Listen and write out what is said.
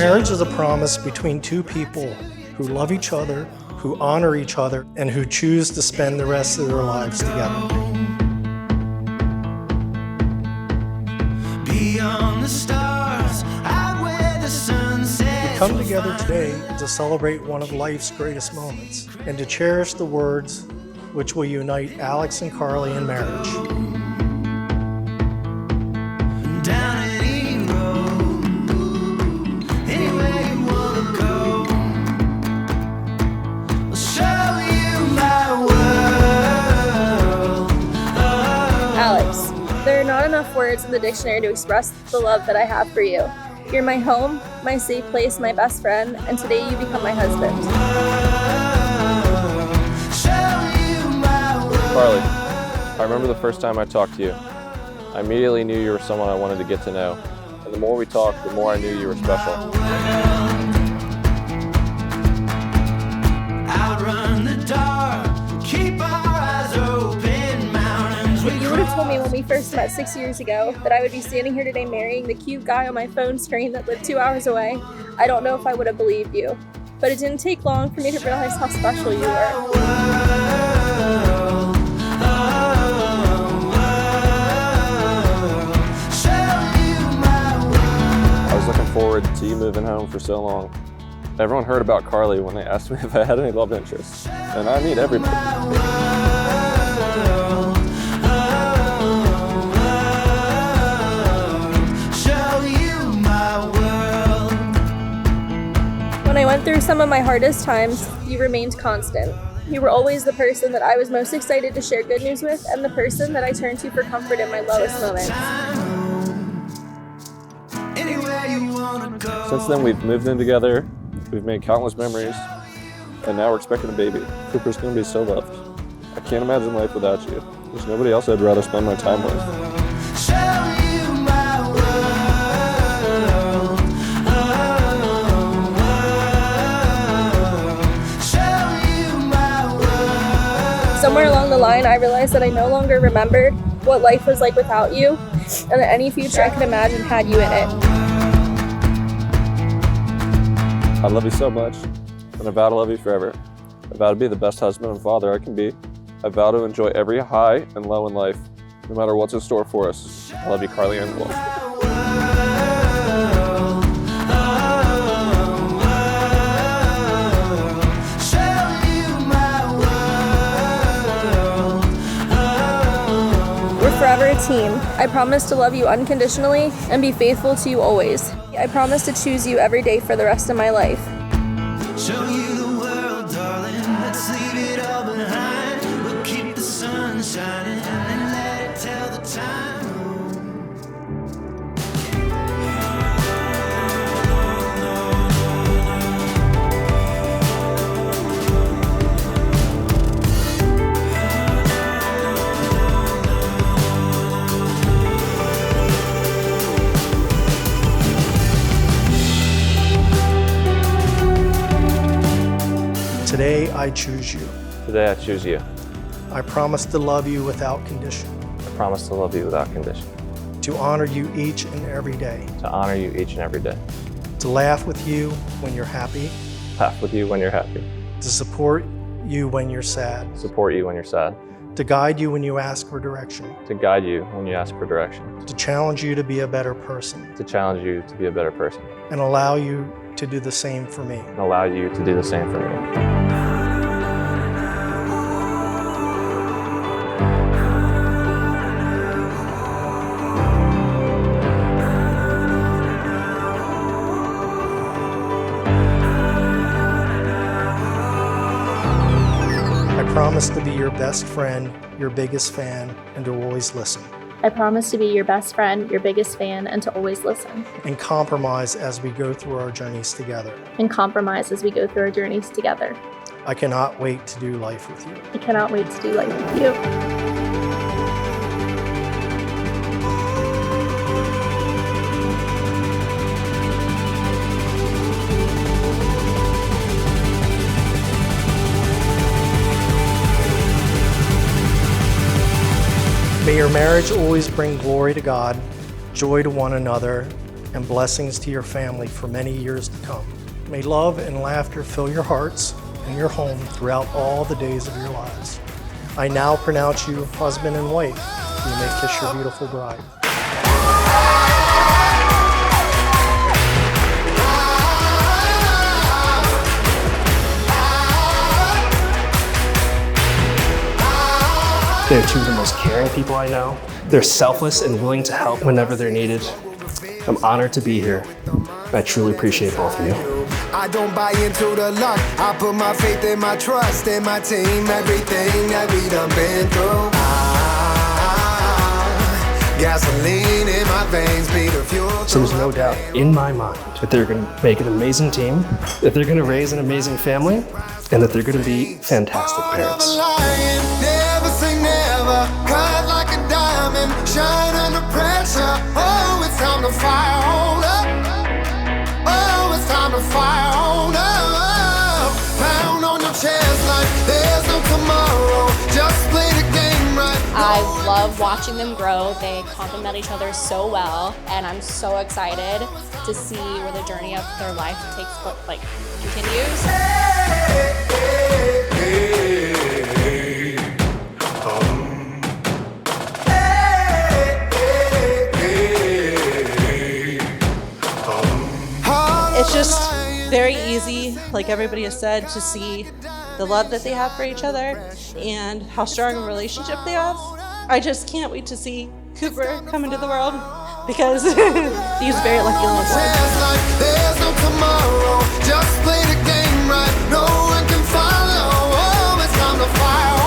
Marriage is a promise between two people who love each other, who honor each other, and who choose to spend the rest of their lives together. Beyond the stars, out where the sun sets. We come together today to celebrate one of life's greatest moments and to cherish the words which will unite Alex and Carly in marriage. Down any road, anywhere you wanna go. I'll show you my world. Alex, there are not enough words in the dictionary to express the love that I have for you. You're my home, my safe place, my best friend, and today you become my husband. Carly, I remember the first time I talked to you. I immediately knew you were someone I wanted to get to know. And the more we talked, the more I knew you were special. Outrun the dark, keep our eyes open, mountains. If you would have told me when we first met 6 years ago that I would be standing here today marrying the cute guy on my phone screen that lived 2 hours away, I don't know if I would have believed you. But it didn't take long for me to realize how special you were. I was looking forward to you moving home for so long. Everyone heard about Carly when they asked me if I had any love interests. And I meet everybody. When I went through some of my hardest times, you remained constant. You were always the person that I was most excited to share good news with and the person that I turned to for comfort in my lowest moments. Since then, we've moved in together, we've made countless memories, and now we're expecting a baby. Cooper's gonna be so loved. I can't imagine life without you. There's nobody else I'd rather spend my time with. Somewhere along the line, I realized that I no longer remembered what life was like without you, and that any future I could imagine had you in it. I love you so much, and I vow to love you forever. I vow to be the best husband and father I can be. I vow to enjoy every high and low in life, no matter what's in store for us. I love you, Carly and Wolf. We're forever a team. I promise to love you unconditionally and be faithful to you always. I promise to choose you every day for the rest of my life. Show you the world, darling. Let's leave it all behind. We'll keep the sun shining and let it tell the time. Today, I choose you. Today I choose you. I promise to love you without condition, I promise to love you without condition. to honor you each and every day, To honor you each and every day. to laugh with you when you're happy, Laugh with you when you're happy. to support you when you're sad, Support you when you're sad. to guide you when you ask for direction, To guide you when you ask for direction. to challenge you to be a better person, To challenge you to be a better person. and allow you to do the same for me. And allow you to do the same for me. I promise to be your best friend, your biggest fan, and to always listen, I promise to be your best friend, your biggest fan, and to always listen. and compromise as we go through our journeys together. And compromise as we go through our journeys together. I cannot wait to do life with you. I cannot wait to do life with you. May your marriage always bring glory to God, joy to one another, and blessings to your family for many years to come. May love and laughter fill your hearts and your home throughout all the days of your lives. I now pronounce you husband and wife. You may kiss your beautiful bride. They're two of the most caring people I know. They're selfless and willing to help whenever they're needed. I'm honored to be here. I truly appreciate both of you. I don't buy into the luck. I put my faith and my trust in my team. Everything that we done been through. Gasoline in my veins, be the fuel. So there's no doubt in my mind that they're going to make an amazing team, that they're going to raise an amazing family, and that they're going to be fantastic parents. Never say never, cut like a diamond, shine under pressure. Oh, it's time to fire on up. Oh, it's time to fire on up. Pound on your chest like there's no tomorrow. Just play the game right. I love watching them grow. They complement each other so well, and I'm so excited to see where the journey of their life continues. It's just very easy, like everybody has said, to see the love that they have for each other and how strong a relationship they have. I just can't wait to see Cooper come into the world because he's very lucky little boy. There's no tomorrow, just play the game right. No one can follow. Oh, it's time to fire.